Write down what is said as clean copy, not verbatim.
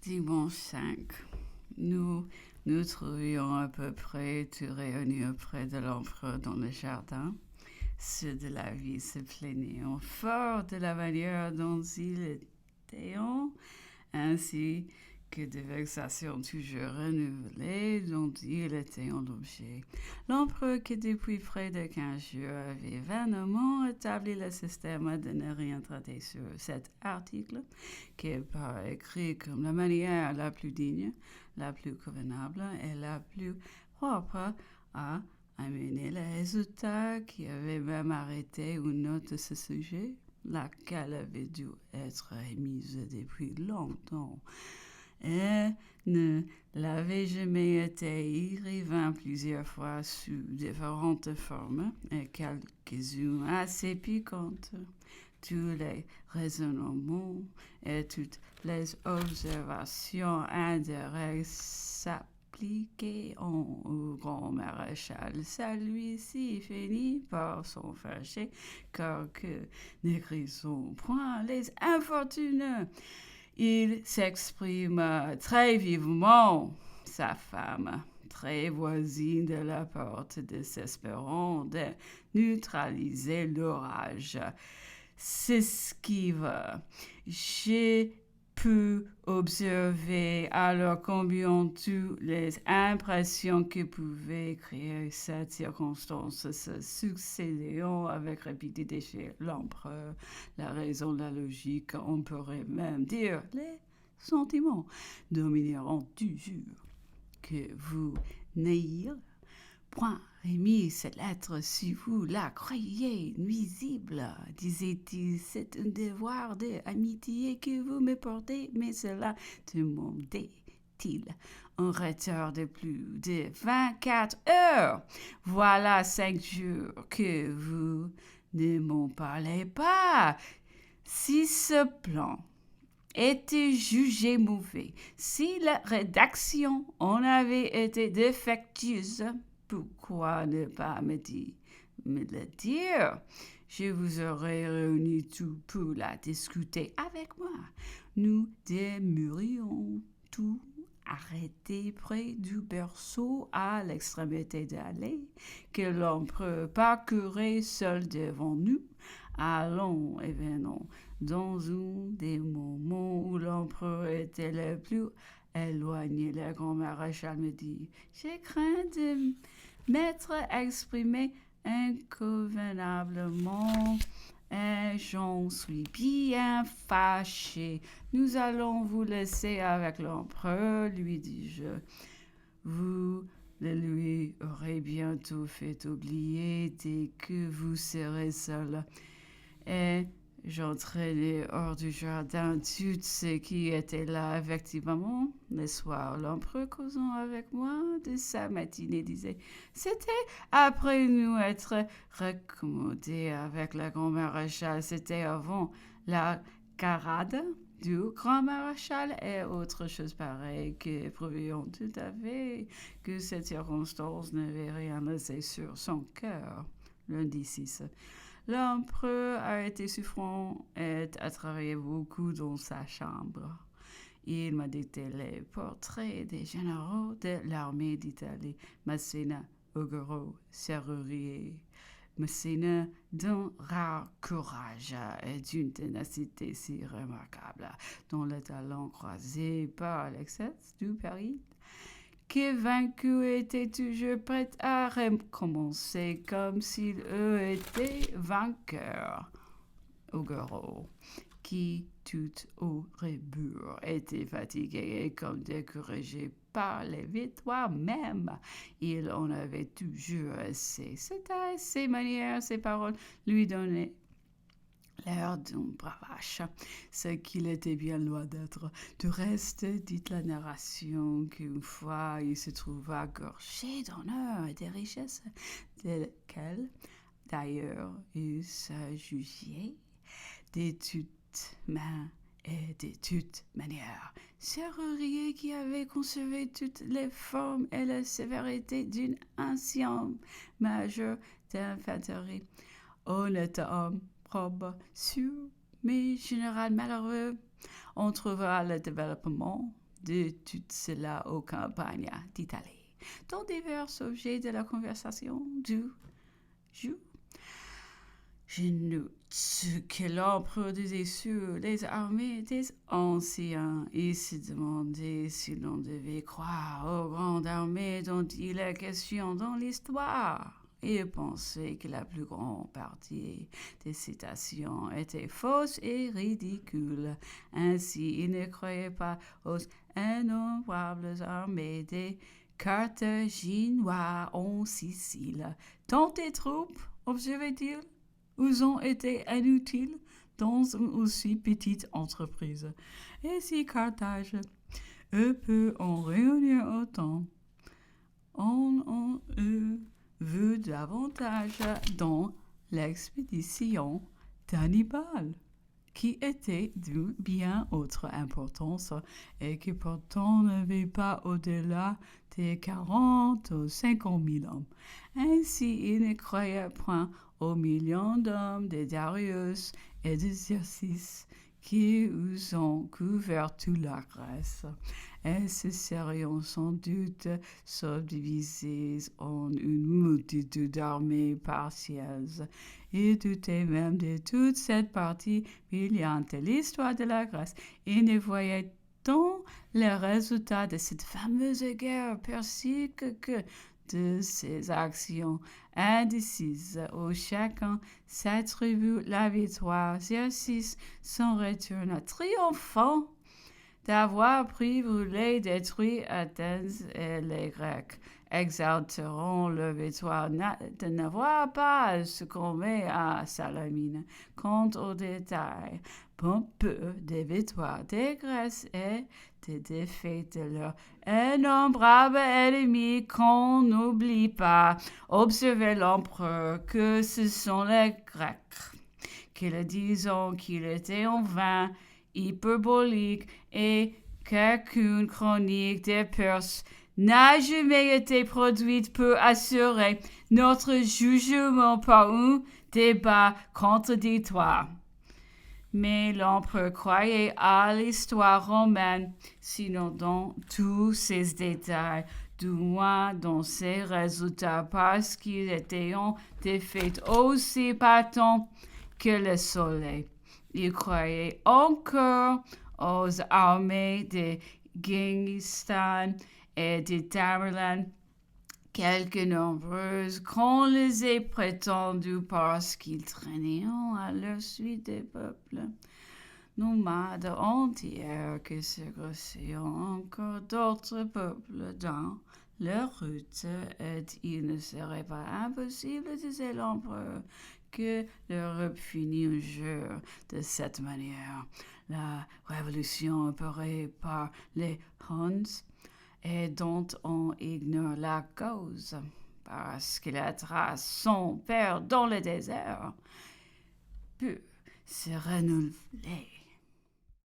Dimanche 5. Nous nous trouvions à peu près tout réunis auprès de l'empereur dans le jardin. Ceux de la vie se plaignaient fort de la manière dont il était, ainsi que de vexations toujours renouvelées dont il était l'objet. L'empereur, qui depuis près de 15 jours avait vainement établi le système de ne rien traiter sur cet article, qui est par écrit comme la manière la plus digne, la plus convenable et la plus propre à amener les résultats, qui avait même arrêté une note de ce sujet, laquelle avait dû être émise depuis longtemps, et ne l'avait jamais été. Il revint plusieurs fois sous différentes formes, et quelques-unes assez piquantes. Tous les raisonnements et toutes les observations indirectes s'appliquaient au grand maréchal. Celui-ci finit par s'en fâcher, car que ne grisons point les infortunés. Il s'exprime très vivement. Sa femme, très voisine de la porte, désespérant de neutraliser l'orage, s'esquive. J'ai pu observer alors combien toutes les impressions que pouvait créer cette circonstance se succédaient avec rapidité chez l'empereur. La raison, la logique, on pourrait même dire les sentiments domineront toujours. Que vous n'ayez point remis cette lettre si vous la croyez nuisible, disait-il. C'est un devoir d'amitié que vous me portez, mais cela demandait-il un retard de plus de 24 heures. Voilà 5 jours que vous ne m'en parlez pas. Si ce plan était jugé mauvais, si la rédaction en avait été défectueuse, pourquoi ne pas me le dire? Je vous aurais réunis tous pour la discuter avec moi. Nous demeurions tous arrêtés près du berceau à l'extrémité de l'allée, que l'empereur parcourait seul devant nous, allant et venant. Dans un des moments où l'empereur était le plus éloigné, le grand maréchal me dit: j'ai craint de m'être exprimé inconvenablement et j'en suis bien fâché. Nous allons vous laisser avec l'empereur, lui dis-je. Vous le lui aurez bientôt fait oublier dès que vous serez seul. Et j'entraînais hors du jardin tout ce qui était là. Effectivement, le soir, l'empereur, causant avec moi de sa matinée, disait: c'était après nous être raccommodés avec le grand maréchal, c'était avant la carade du grand maréchal et autre chose pareille, que prouvions tout à fait que cette circonstance n'avait rien laissé sur son cœur. Lundi 6. L'empereur a été souffrant et a travaillé beaucoup dans sa chambre. Il m'a dicté les portraits des généraux de l'armée d'Italie, Massena, Ugo, Serrurier. Massena d'un rare courage et d'une ténacité si remarquable, dont le talent croisé par l'excès du péril, que vaincu était toujours prêt à recommencer comme s'il eût été vainqueur. Ugo, qui tout au rebours était fatigué et comme découragé par les victoires même, il en avait toujours assez. Ses manières, ses paroles lui donnaient l'air d'un bravache, ce qu'il était bien loin d'être. Du reste, dit la narration qu'une fois il se trouva gorgé d'honneur et de richesses, desquelles d'ailleurs il s'agissait de toutes mains et de toutes manières. Serrurier, qui avait conservé toutes les formes et la sévérité d'un ancien major d'infanterie, honnête homme, probe, sûr, mais général malheureux, on trouvera le développement de tout cela aux campagnes d'Italie, dont divers objets de la conversation du jour. Je note que l'empereur disait sur les armées des anciens et se demandait si l'on devait croire aux grandes armées dont il est question dans l'histoire. Il pensait que la plus grande partie des citations étaient fausses et ridicules. Ainsi, il ne croyait pas aux innombrables armées des Carthaginois en Sicile. Tant des troupes, observait-il, vous ont été inutiles dans une aussi petite entreprise. Et si Carthage peut en réunir autant, on en veut davantage dans l'expédition d'Hannibal, qui était d'une bien autre importance et qui pourtant n'avait pas au-delà des 40 ou 50 000 hommes. Ainsi, il ne croyait point aux millions d'hommes de Darius et de Xerxes qui vous ont couvert toute la Grèce. Elles se seraient sans doute subdivisées en une multitude d'armées partielles. Il doutait même de toute cette partie brillante de l'histoire de la Grèce. Il ne voyait tant les résultats de cette fameuse guerre persique que de ces actions indécises où chacun s'attribue la victoire. Xerxes s'en retourne triomphant d'avoir pris, brûlé, détruit Athènes, et les Grecs exalteront leur victoire de n'avoir pas succombé à Salamine. Quant aux détails pompeux des victoires des Grecs et des défaites de leurs innombrables ennemis qu'on n'oublie pas, observez l'empereur que ce sont les Grecs, qu'ils disons qu'il était en vain hyperbolique et qu'aucune chronique des Perses n'a jamais été produite pour assurer notre jugement par un débat contradictoire. Mais l'empereur croyait à l'histoire romaine, sinon dans tous ses détails, du moins dans ses résultats, parce qu'ils étaient en défaite aussi patents que le soleil. Il croyait encore aux armées de Genghis Khan et de Tamerlane, quelque nombreuses qu'on les ait prétendues parce qu'ils traînaient à leur suite des peuples nomades entiers que se grossaient encore d'autres peuples dans leur route, et il ne serait pas impossible, disait l'empereur, que l'Europe finit un jour de cette manière. La révolution opérée par les Huns et dont on ignore la cause, parce que la trace son père dans le désert, peut se renouveler